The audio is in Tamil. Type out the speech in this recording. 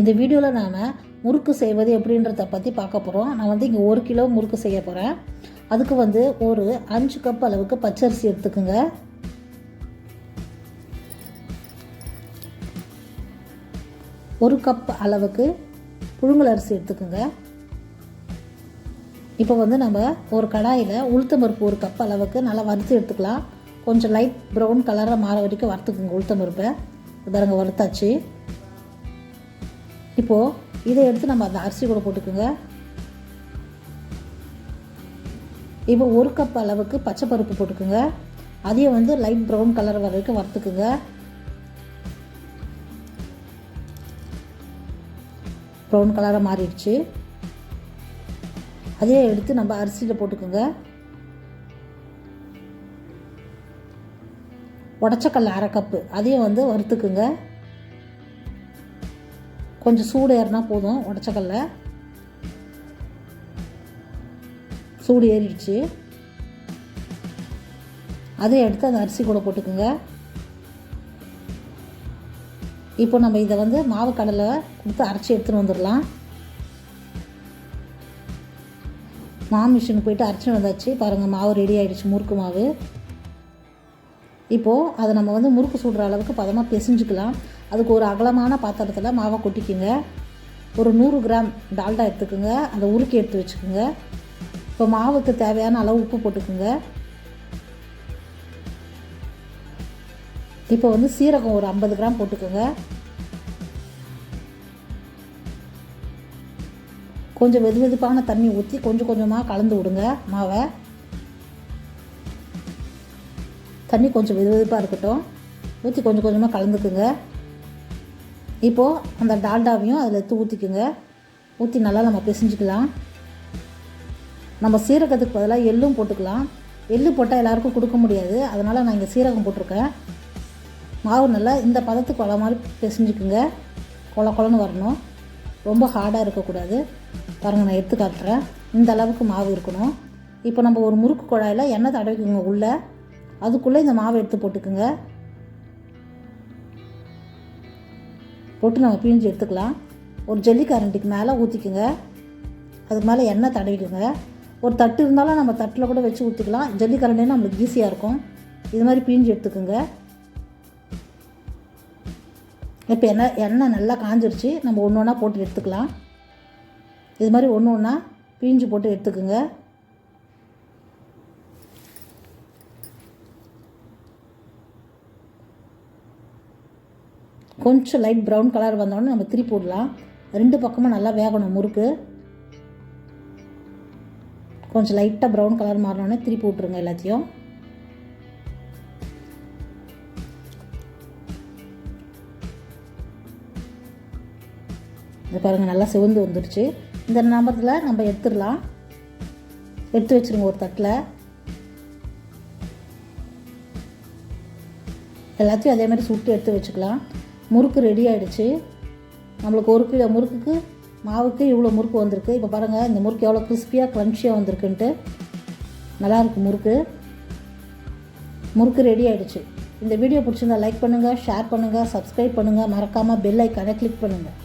இந்த வீடியோவில் நாம் முறுக்கு செய்வது எப்படின்றத பற்றி பார்க்க போகிறோம். நான் வந்து இங்கே 1 கிலோ முறுக்கு செய்ய போகிறேன். அதுக்கு வந்து ஒரு 5 கப் அளவுக்கு பச்சரிசி எடுத்துக்குங்க. ஒரு கப் அளவுக்கு புழுங்கல் அரிசி எடுத்துக்குங்க. இப்போ வந்து நம்ம ஒரு கடாயில் உளுத்தம்பருப்பு 1 கப் அளவுக்கு நல்லா வறுத்து எடுத்துக்கலாம். கொஞ்சம் லைட் ப்ரௌன் கலராக மாற வரைக்கும் வறுத்துக்குங்க உளுத்தம்பருப்பை. பாருங்க வறுத்தாச்சு. இப்போது இதை எடுத்து நம்ம அந்த அரிசி கூட போட்டுக்குங்க. இப்போ 1 கப் அளவுக்கு பச்சை பருப்பு போட்டுக்குங்க. அதையும் வந்து லைட் ப்ரௌன் கலர் வரைக்கும் வறுத்துக்குங்க. ப்ரௌன் கலராக மாறிடுச்சு. அதையே எடுத்து நம்ம அரிசியில் போட்டுக்குங்க. உடச்சக்கல்ல 1/2 கப்பு அதையும் வந்து வறுத்துக்குங்க. கொஞ்சம் சூடு ஏறினா போதும். உடச்சக்கல்ல சூடு ஏறிடுச்சு. அதையும் எடுத்து அந்த அரிசி கூட போட்டுக்குங்க. இப்போ நம்ம இதை வந்து மாவு கடலை கொடுத்து அரைச்சி எடுத்துன்னு வந்துடலாம். மாவு மிஷினுக்கு போய்ட்டு அரைச்சி வந்தாச்சு. பாருங்கள் மாவு ரெடி ஆகிடுச்சு, முறுக்கு மாவு. இப்போது அதை நம்ம வந்து முறுக்கு சுடுற அளவுக்கு பதமாக பிசைஞ்சுக்கலாம். அதுக்கு ஒரு அகலமான பாத்திரத்தில் மாவை கொட்டிக்குங்க. ஒரு 100 கிராம் டால்டா எடுத்துக்குங்க. அதை உருக்கி எடுத்து வச்சுக்கோங்க. இப்போ மாவுக்கு தேவையான அளவு உப்பு போட்டுக்குங்க. இப்போ வந்து சீரகம் ஒரு 50 கிராம் போட்டுக்கோங்க. கொஞ்சம் வெதுவெதுப்பான தண்ணி ஊற்றி கொஞ்சம் கொஞ்சமாக கலந்து விடுங்க மாவை. தண்ணி கொஞ்சம் வெதுவெதுப்பாக இருக்கட்டும். ஊற்றி கொஞ்சம் கொஞ்சமாக கலந்துக்குங்க. இப்போது அந்த டால்டாவையும் அதில் எடுத்து ஊற்றிக்குங்க. ஊற்றி நல்லா நம்ம பிசைஞ்சிக்கலாம். நம்ம சீரகத்துக்கு பதிலாக எள்ளும் போட்டுக்கலாம். எள்ளு போட்டால் எல்லாருக்கும் கொடுக்க முடியாது, அதனால் நான் இங்கே சீரகம் போட்டிருக்கேன். மாவு நல்லா இந்த பதத்துக்கு வள மாதிரி பிசைஞ்சிக்குங்க. கொலன்னு வரணும், ரொம்ப ஹார்டாக இருக்கக்கூடாது. பாருங்கள் நான் எடுத்து காட்டுறேன். இந்த அளவுக்கு மாவு இருக்கணும். இப்போ நம்ம ஒரு முறுக்கு குழாயில் எண்ணெய் தடவிக்குங்க உள்ளே. அதுக்குள்ளே இந்த மாவை எடுத்து போட்டுக்குங்க. போட்டு நம்ம பிழிஞ்சு எடுத்துக்கலாம். ஒரு ஜல்லிக்கரண்டிக்கு மேலே ஊற்றிக்குங்க. அதுக்கு மேலே எண்ணெய் தடவிக்குங்க. ஒரு தட்டு இருந்தாலும் நம்ம தட்டில் கூட வச்சு ஊற்றிக்கலாம். ஜல்லிக்கரண்டின்னா நம்மளுக்கு ஈஸியாக இருக்கும். இது மாதிரி பிழிஞ்சு எடுத்துக்குங்க. இப்போ எண்ணெய் நல்லா காஞ்சிருச்சு. நம்ம ஒன்று ஒன்றா போட்டு எடுத்துக்கலாம். இது மாதிரி ஒன்று ஒன்றா பிழிஞ்சு போட்டு எடுத்துக்குங்க. கொஞ்சம் லைட் ப்ரௌன் கலர் வந்தோடனே நம்ம திருப்பி போடலாம். 2 பக்கமும் நல்லா வேகணும் முறுக்கு. கொஞ்சம் லைட்டாக ப்ரௌன் கலர் மாறினோடனே திருப்பி விட்ருங்க எல்லாத்தையும். இது பாருங்கள் நல்லா சிவந்து வந்துடுச்சு. இந்த நம்பத்தில் நம்ம எடுத்துடலாம். எடுத்து வச்சுருங்க ஒரு தட்டில். எல்லாத்தையும் அதே மாதிரி சுட்டு எடுத்து வச்சுக்கலாம். முறுக்கு ரெடி ஆகிடுச்சு. நம்மளுக்கு 1 கிலோ முறுக்குக்கு மாவுக்கு இவ்வளோ முறுக்கு வந்திருக்கு. இப்போ பாருங்கள் இந்த முறுக்கு எவ்வளோ கிறிஸ்பியாக க்ரன்ச்சியாக வந்திருக்குன்ட்டு. நல்லாயிருக்கு முறுக்கு. முறுக்கு ரெடி ஆகிடுச்சு. இந்த வீடியோ பிடிச்சிருந்தா லைக் பண்ணுங்கள், ஷேர் பண்ணுங்கள், சப்ஸ்கிரைப் பண்ணுங்கள். மறக்காமல் பெல் ஐக்கானை கிளிக் பண்ணுங்கள்.